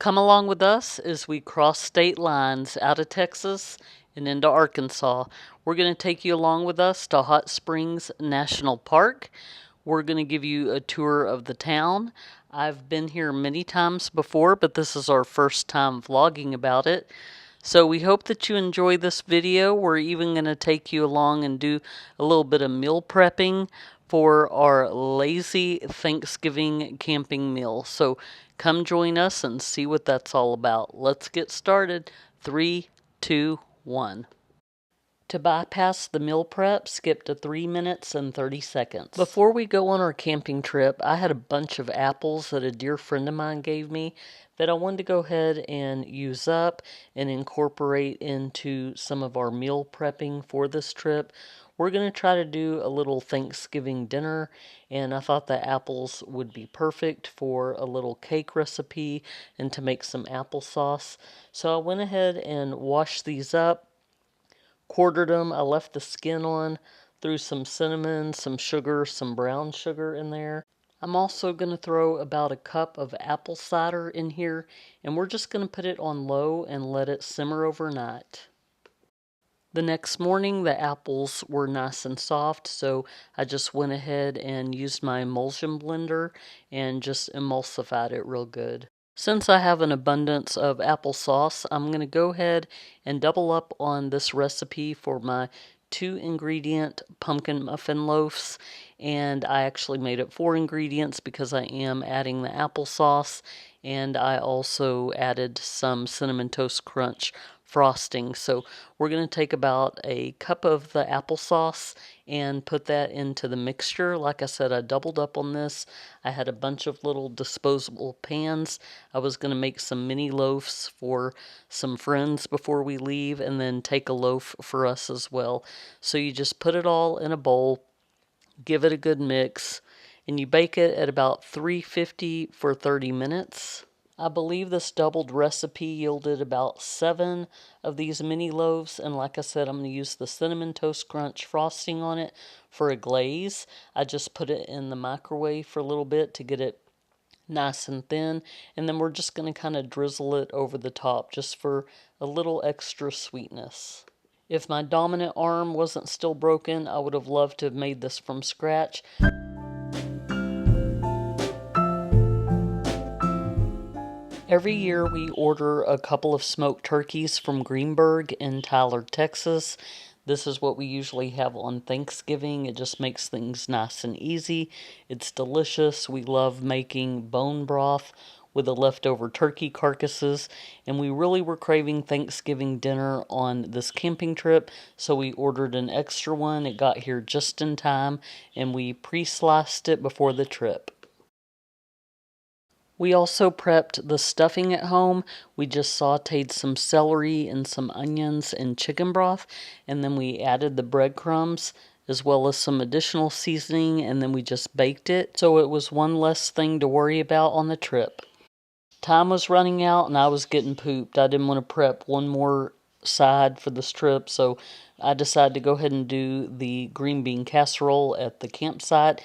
Come along with us as we cross state lines out of Texas and into Arkansas. We're going to take you along with us to Hot Springs National Park. We're going to give you a tour of the town. I've been here many times before, but this is our first time vlogging about it. So we hope that you enjoy this video. We're even going to take you along and do a little bit of meal prepping for our lazy Thanksgiving camping meal. So come join us and see what that's all about. Let's get started. 3, 2, 1. To bypass the meal prep, skip to 3 minutes and 30 seconds. Before we go on our camping trip, I had a bunch of apples that a dear friend of mine gave me that I wanted to go ahead and use up and incorporate into some of our meal prepping for this trip. We're going to try to do a little Thanksgiving dinner, and I thought the apples would be perfect for a little cake recipe and to make some applesauce. So I went ahead and washed these up. Quartered them. I left the skin on, threw some cinnamon, some sugar, some brown sugar in there. I'm also going to throw about a cup of apple cider in here, and we're just going to put it on low and let it simmer overnight. The next morning, the apples were nice and soft, so I just went ahead and used my emulsion blender and just emulsified it real good. Since I have an abundance of applesauce, I'm going to go ahead and double up on this recipe for my 2-ingredient pumpkin muffin loaves. And I actually made it 4 ingredients because I am adding the applesauce. And I also added some Cinnamon Toast Crunch frosting. So we're going to take about a cup of the applesauce and put that into the mixture. Like I said, I doubled up on this. I had a bunch of little disposable pans. I was going to make some mini loaves for some friends before we leave and then take a loaf for us as well. So you just put it all in a bowl, give it a good mix, and you bake it at about 350 for 30 minutes. I believe this doubled recipe yielded about 7 of these mini loaves, and like I said, I'm going to use the Cinnamon Toast Crunch frosting on it for a glaze. I just put it in the microwave for a little bit to get it nice and thin, and then we're just going to kind of drizzle it over the top just for a little extra sweetness. If my dominant arm wasn't still broken, I would have loved to have made this from scratch. Every year we order a couple of smoked turkeys from Greenberg in Tyler, Texas. This is what we usually have on Thanksgiving. It just makes things nice and easy. It's delicious. We love making bone broth with the leftover turkey carcasses, and we really were craving Thanksgiving dinner on this camping trip, so we ordered an extra one. It got here just in time, and we pre-sliced it before the trip. We also prepped the stuffing at home. We just sauteed some celery and some onions in chicken broth, and then we added the breadcrumbs as well as some additional seasoning, and then we just baked it. So it was one less thing to worry about on the trip. Time was running out and I was getting pooped. I didn't want to prep one more side for this trip, so I decided to go ahead and do the green bean casserole at the campsite.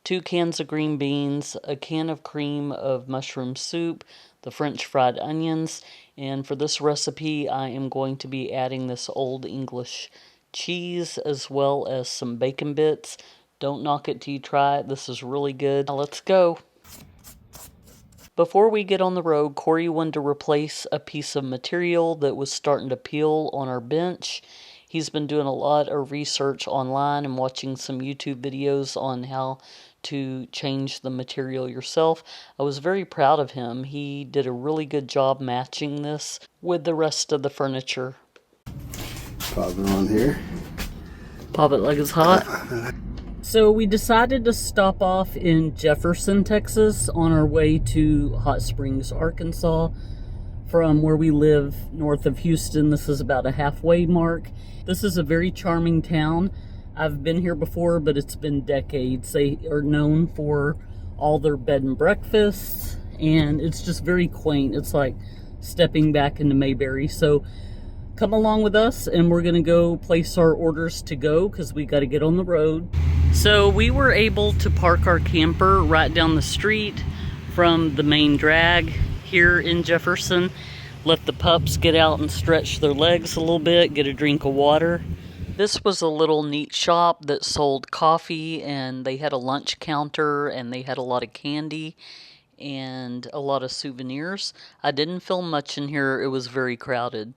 2 cans of green beans, a can of cream of mushroom soup, the French fried onions, and for this recipe I am going to be adding this Old English cheese as well as some bacon bits. Don't knock it till you try it. This is really good. Now let's go. Before we get on the road, Corey wanted to replace a piece of material that was starting to peel on our bench. He's been doing a lot of research online and watching some YouTube videos on how to change the material yourself. I was very proud of him. He did a really good job matching this with the rest of the furniture. Pop it on here. Pop it like it's hot. So we decided to stop off in Jefferson, Texas on our way to Hot Springs, Arkansas. From where we live north of Houston, this is about a halfway mark. This is a very charming town. I've been here before, but it's been decades. They are known for all their bed and breakfasts, and it's just very quaint. It's like stepping back into Mayberry. So come along with us, and we're going to go place our orders to go because we got to get on the road. So we were able to park our camper right down the street from the main drag here in Jefferson. Let the pups get out and stretch their legs a little bit, get a drink of water. This was a little neat shop that sold coffee, and they had a lunch counter, and they had a lot of candy and a lot of souvenirs. I didn't film much in here, it was very crowded.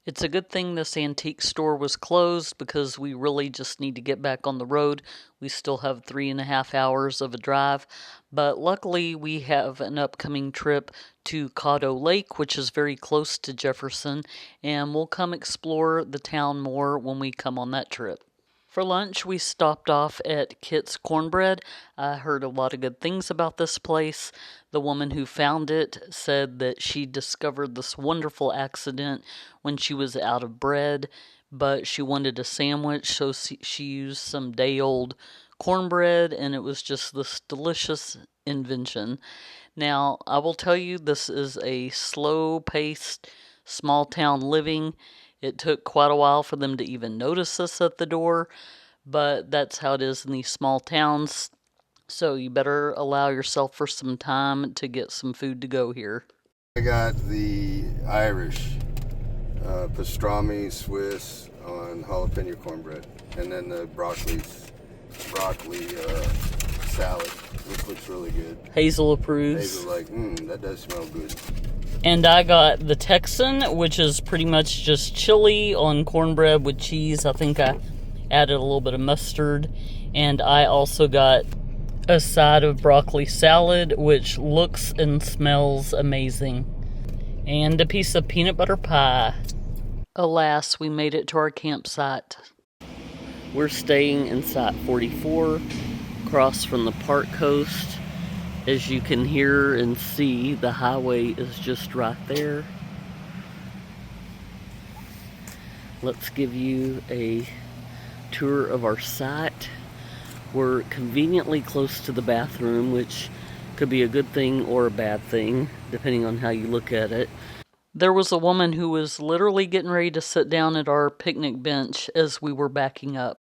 It's a good thing this antique store was closed because we really just need to get back on the road. We still have 3.5 hours of a drive, but luckily we have an upcoming trip to Caddo Lake, which is very close to Jefferson, and we'll come explore the town more when we come on that trip. For lunch, we stopped off at Kit's Cornbread. I heard a lot of good things about this place. The woman who found it said that she discovered this wonderful accident when she was out of bread, but she wanted a sandwich, so she used some day-old cornbread, and it was just this delicious invention. Now, I will tell you, this is a slow-paced, small-town living. It took quite a while for them to even notice us at the door, but that's how it is in these small towns. So you better allow yourself for some time to get some food to go here. I got the Irish pastrami Swiss on jalapeno cornbread, and then the broccoli salad, which looks really good. Hazel approves. Hazel's like, that does smell good. And I got the Texan, which is pretty much just chili on cornbread with cheese. I think I added a little bit of mustard. And I also got a side of broccoli salad, which looks and smells amazing. And a piece of peanut butter pie. Alas, we made it to our campsite. We're staying in Site 44, across from the park coast. As you can hear and see, the highway is just right there. Let's give you a tour of our site. We're conveniently close to the bathroom, which could be a good thing or a bad thing, depending on how you look at it. There was a woman who was literally getting ready to sit down at our picnic bench as we were backing up.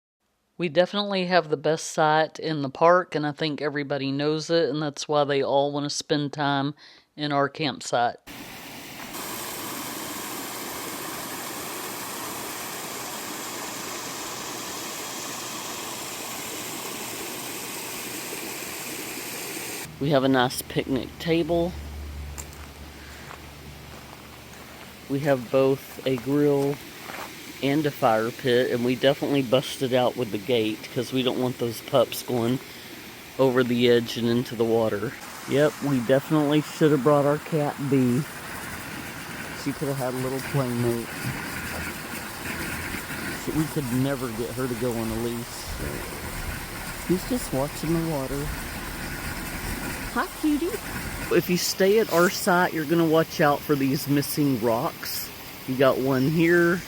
We definitely have the best site in the park, and I think everybody knows it, and that's why they all want to spend time in our campsite. We have a nice picnic table. We have both a grill and a fire pit, and we definitely busted out with the gate because we don't want those pups going over the edge and into the water. Yep, we definitely should have brought our cat B. She could have had a little playmate. We could never get her to go on a leash. He's just watching the water. Hi, cutie. If you stay at our site, you're going to watch out for these missing rocks. You got one here,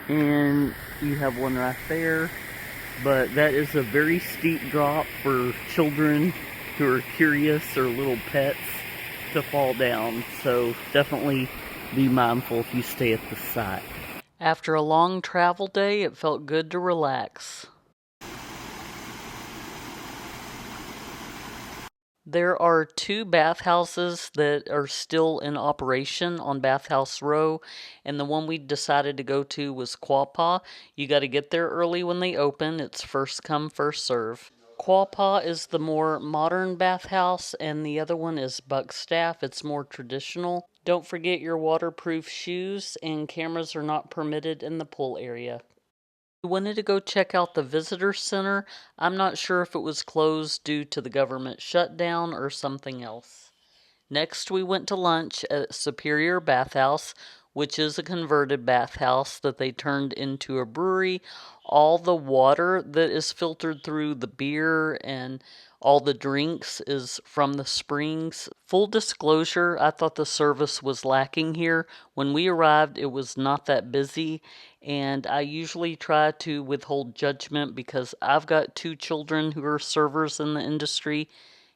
and you have one right there, but that is a very steep drop for children who are curious or little pets to fall down, so definitely be mindful if you stay at the site. After a long travel day, it felt good to relax. There are 2 bathhouses that are still in operation on Bathhouse Row, and the one we decided to go to was Quapaw. You got to get there early when they open. It's first come, first serve. Quapaw is the more modern bathhouse, and the other one is Buckstaff. It's more traditional. Don't forget your waterproof shoes, and cameras are not permitted in the pool area. We wanted to go check out the visitor center. I'm not sure if it was closed due to the government shutdown or something else. Next, we went to lunch at Superior Bathhouse, which is a converted bathhouse that they turned into a brewery. All the water that is filtered through the beer and all the drinks is from the springs. Full disclosure, I thought the service was lacking here. When we arrived, it was not that busy, and I usually try to withhold judgment because I've got 2 children who are servers in the industry,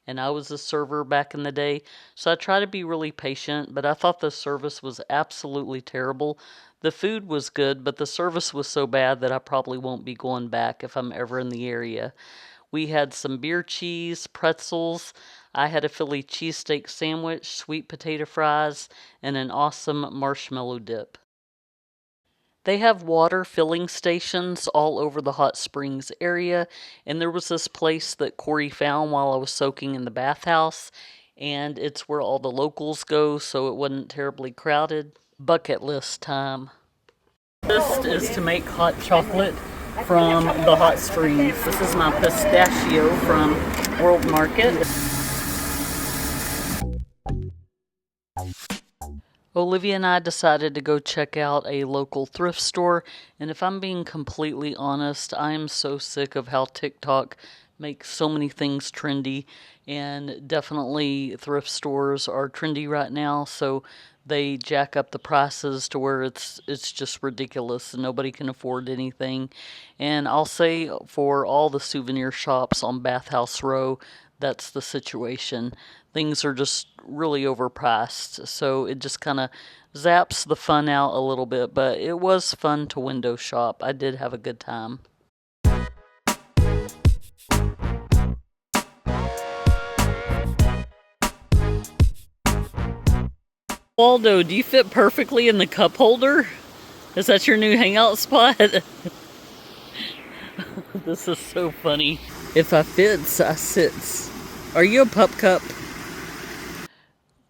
and I was a server back in the day, so I try to be really patient, but I thought the service was absolutely terrible. The food was good, but the service was so bad that I probably won't be going back if I'm ever in the area. We had some beer cheese, pretzels. I had a Philly cheesesteak sandwich, sweet potato fries, and an awesome marshmallow dip. They have water filling stations all over the hot springs area, and there was this place that Corey found while I was soaking in the bathhouse, and it's where all the locals go, so it wasn't terribly crowded. Bucket list time. This is to make hot chocolate from the hot springs. This is my pistachio from World Market. Olivia and I decided to go check out a local thrift store, and if I'm being completely honest, I am so sick of how TikTok makes so many things trendy, and definitely thrift stores are trendy right now, so they jack up the prices to where it's just ridiculous and nobody can afford anything. And I'll say for all the souvenir shops on Bathhouse Row, that's the situation. Things are just really overpriced, so it just kind of zaps the fun out a little bit, but it was fun to window shop. I did have a good time. Waldo, do you fit perfectly in the cup holder? Is that your new hangout spot? This is so funny. If I fits, I sits. Are you a pup cup?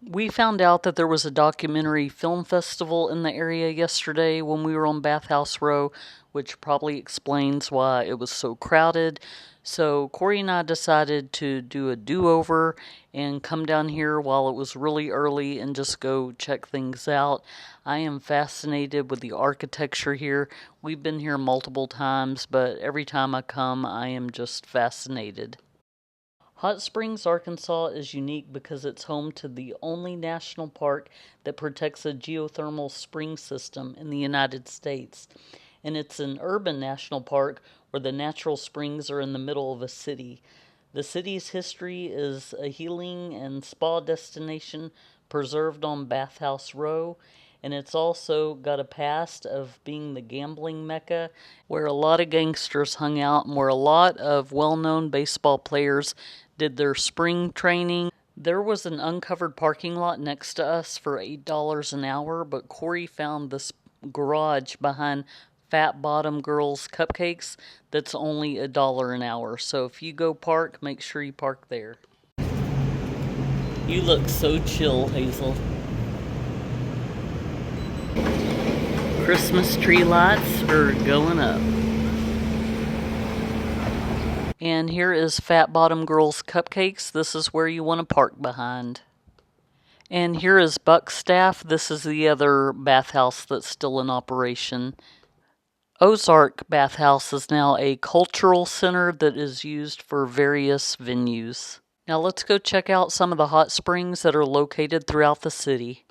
We found out that there was a documentary film festival in the area yesterday when we were on Bathhouse Row, which probably explains why it was so crowded. So Corey and I decided to do a do-over and come down here while it was really early and just go check things out. I am fascinated with the architecture here. We've been here multiple times, but every time I come, I am just fascinated. Hot Springs, Arkansas is unique because it's home to the only national park that protects a geothermal spring system in the United States. And it's an urban national park where the natural springs are in the middle of a city. The city's history is a healing and spa destination preserved on Bathhouse Row, and it's also got a past of being the gambling mecca where a lot of gangsters hung out and where a lot of well-known baseball players did their spring training. There was an uncovered parking lot next to us for $8 an hour, but Corey found this garage behind Fat Bottom Girls Cupcakes that's only $1 an hour. So if you go park, make sure you park there. You look so chill, Hazel. Christmas tree lights are going up. And here is Fat Bottom Girls Cupcakes. This is where you want to park behind. And here is Buckstaff. This is the other bathhouse that's still in operation. Ozark Bathhouse is now a cultural center that is used for various venues. Now let's go check out some of the hot springs that are located throughout the city.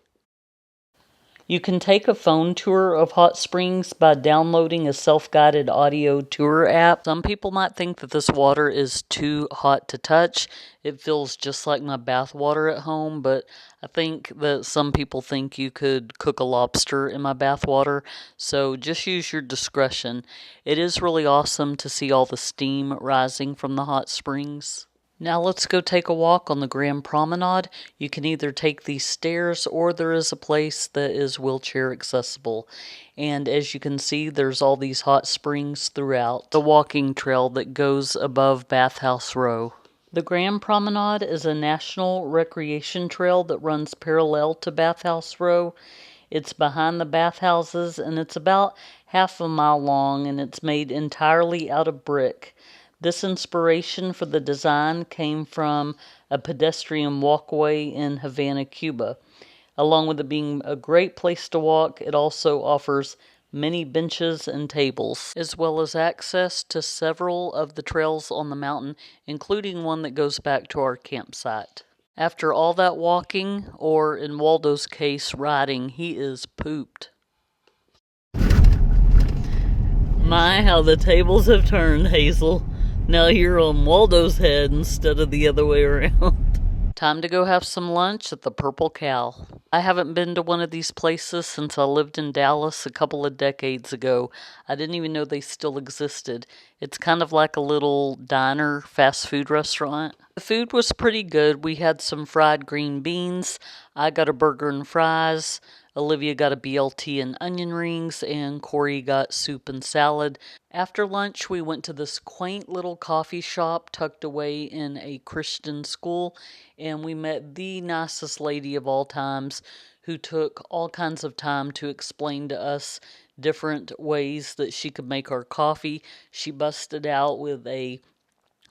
You can take a phone tour of hot springs by downloading a self-guided audio tour app. Some people might think that this water is too hot to touch. It feels just like my bath water at home, but I think that some people think you could cook a lobster in my bath water, so just use your discretion. It is really awesome to see all the steam rising from the hot springs. Now let's go take a walk on the Grand Promenade. You can either take these stairs or there is a place that is wheelchair accessible. And as you can see, there's all these hot springs throughout the walking trail that goes above Bathhouse Row. The Grand Promenade is a national recreation trail that runs parallel to Bathhouse Row. It's behind the bathhouses and it's about half a mile long and it's made entirely out of brick. This inspiration for the design came from a pedestrian walkway in Havana, Cuba. Along with it being a great place to walk, it also offers many benches and tables, as well as access to several of the trails on the mountain, including one that goes back to our campsite. After all that walking, or in Waldo's case, riding, he is pooped. My, how the tables have turned, Hazel. Now you're on Waldo's head instead of the other way around. Time to go have some lunch at the Purple Cow. I haven't been to one of these places since I lived in Dallas a couple of decades ago. I didn't even know they still existed. It's kind of like a little diner, fast food restaurant. The food was pretty good. We had some fried green beans. I got a burger and fries. Olivia got a BLT and onion rings, and Corey got soup and salad. After lunch, we went to this quaint little coffee shop tucked away in a Christian school, and we met the nicest lady of all times who took all kinds of time to explain to us different ways that she could make our coffee. She busted out with a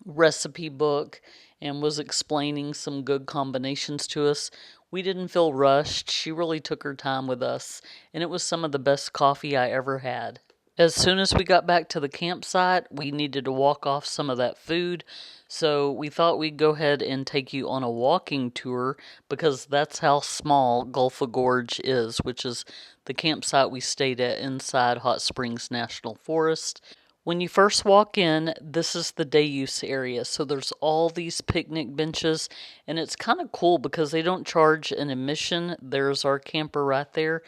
recipe book and was explaining some good combinations to us. We didn't feel rushed. She really took her time with us, and it was some of the best coffee I ever had. As soon as we got back to the campsite, we needed to walk off some of that food, so we thought we'd go ahead and take you on a walking tour because that's how small Gulpha Gorge is, which is the campsite we stayed at inside Hot Springs National Forest. When you first walk in, this is the day use area. So there's all these picnic benches, and it's kind of cool because they don't charge an admission. There's our camper right there.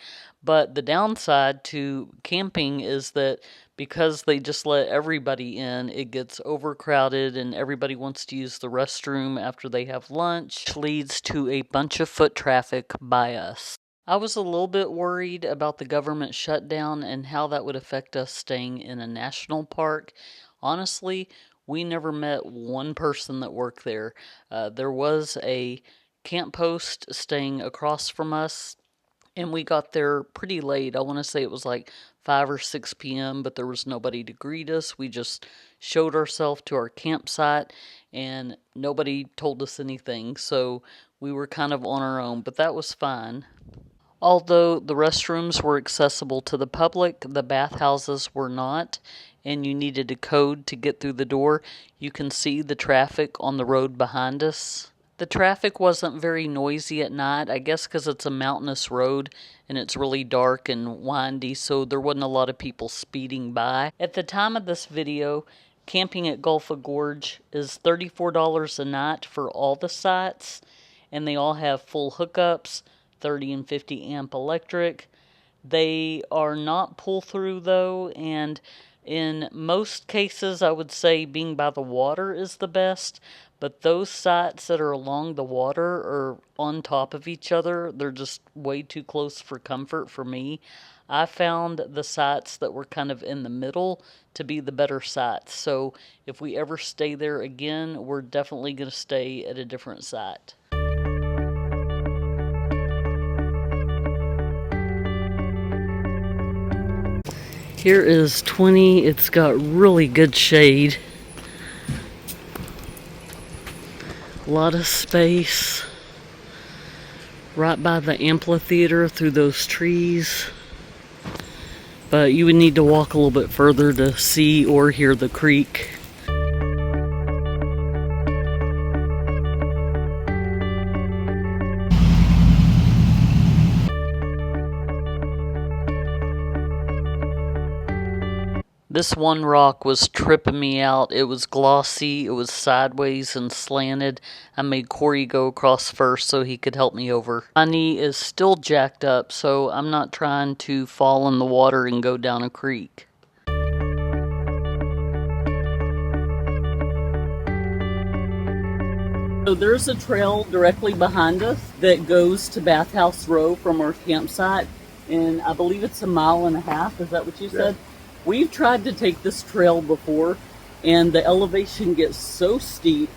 But the downside to camping is that because they just let everybody in, it gets overcrowded and everybody wants to use the restroom after they have lunch, which leads to a bunch of foot traffic by us. I was a little bit worried about the government shutdown and how that would affect us staying in a national park. Honestly, we never met one person that worked there. There was a camp post staying across from us, and we got there pretty late. I want to say it was like 5 or 6 p.m., but there was nobody to greet us. We just showed ourselves to our campsite, and nobody told us anything, so we were kind of on our own, but that was fine. Although the restrooms were accessible to the public, the bathhouses were not, and you needed a code to get through the door. You can see the traffic on the road behind us. The traffic wasn't very noisy at night, I guess because it's a mountainous road and it's really dark and windy, so there wasn't a lot of people speeding by. At the time of this video, camping at Gulpha Gorge is $34 a night for all the sites, and they all have full hookups, 30 and 50 amp electric. They are not pull through though, and in most cases I would say being by the water is the best, but those sites that are along the water or on top of each other, they're just way too close for comfort for me. I found the sites that were kind of in the middle to be the better sites, so if we ever stay there again, we're definitely going to stay at a different site. Here is 20. It's got really good shade. A lot of space. Right by the amphitheater through those trees. But you would need to walk a little bit further to see or hear the creek. This one rock was tripping me out. It was glossy, it was sideways and slanted. I made Corey go across first so he could help me over. My knee is still jacked up, so I'm not trying to fall in the water and go down a creek. So there's a trail directly behind us that goes to Bathhouse Row from our campsite, and I believe it's 1.5 miles. Is that what you said? We've tried to take this trail before, and the elevation gets so steep,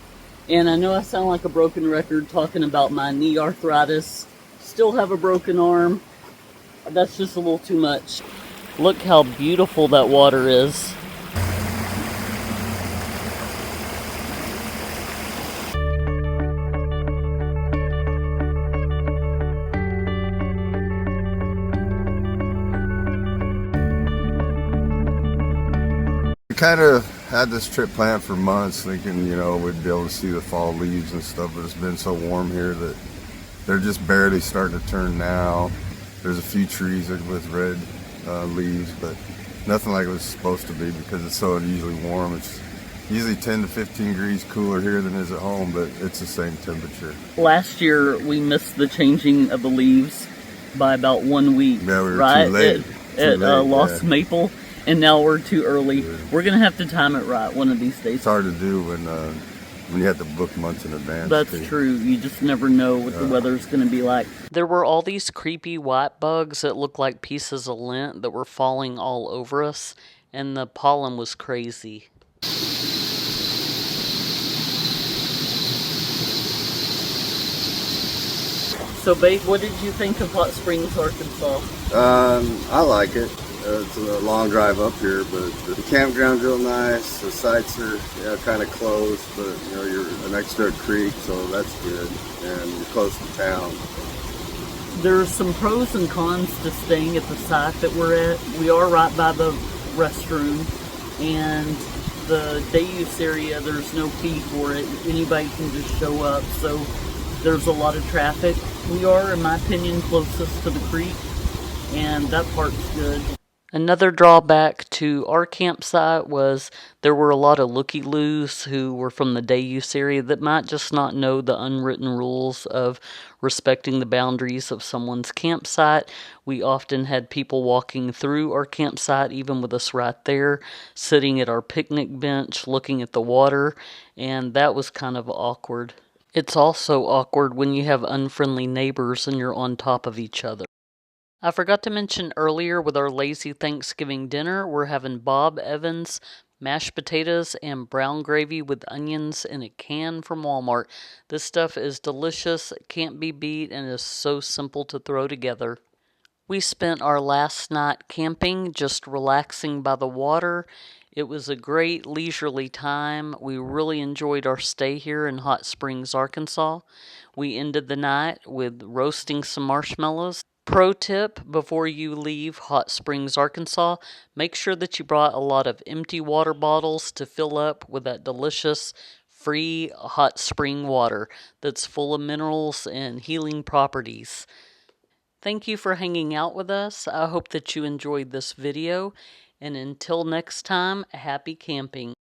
and I know I sound like a broken record talking about my knee arthritis, still have a broken arm. That's just a little too much. Look how beautiful that water is. We kind of had this trip planned for months, thinking, we'd be able to see the fall leaves and stuff, but it's been so warm here that they're just barely starting to turn now. There's a few trees with red leaves, but nothing like it was supposed to be because it's so unusually warm. It's usually 10 to 15 degrees cooler here than it is at home, but it's the same temperature. Last year we missed the changing of the leaves by about 1 week. Yeah, we were right? too late. At Lost Maple, and now we're too early. Yeah. We're gonna have to time it right one of these days. It's hard to do when you have to book months in advance. That's true. You just never know what the weather's going to be like. There were all these creepy white bugs that looked like pieces of lint that were falling all over us, and the pollen was crazy. So, babe, what did you think of Hot Springs, Arkansas? I like it. It's a long drive up here, but the campground's real nice. The sites are kind of close, but you're next to a creek, so that's good, and you're close to town. There's some pros and cons to staying at the site that we're at. We are right by the restroom, and the day use area, there's no fee for it. Anybody can just show up, so there's a lot of traffic. We are, in my opinion, closest to the creek, and that part's good. Another drawback to our campsite was there were a lot of looky-loos who were from the day use area that might just not know the unwritten rules of respecting the boundaries of someone's campsite. We often had people walking through our campsite, even with us right there, sitting at our picnic bench, looking at the water, and that was kind of awkward. It's also awkward when you have unfriendly neighbors and you're on top of each other. I forgot to mention earlier with our lazy Thanksgiving dinner, we're having Bob Evans mashed potatoes and brown gravy with onions in a can from Walmart. This stuff is delicious, can't be beat, and is so simple to throw together. We spent our last night camping, just relaxing by the water. It was a great leisurely time. We really enjoyed our stay here in Hot Springs, Arkansas. We ended the night with roasting some marshmallows. Pro tip before you leave Hot Springs, Arkansas, make sure that you brought a lot of empty water bottles to fill up with that delicious free hot spring water that's full of minerals and healing properties. Thank you for hanging out with us. I hope that you enjoyed this video, and until next time, happy camping.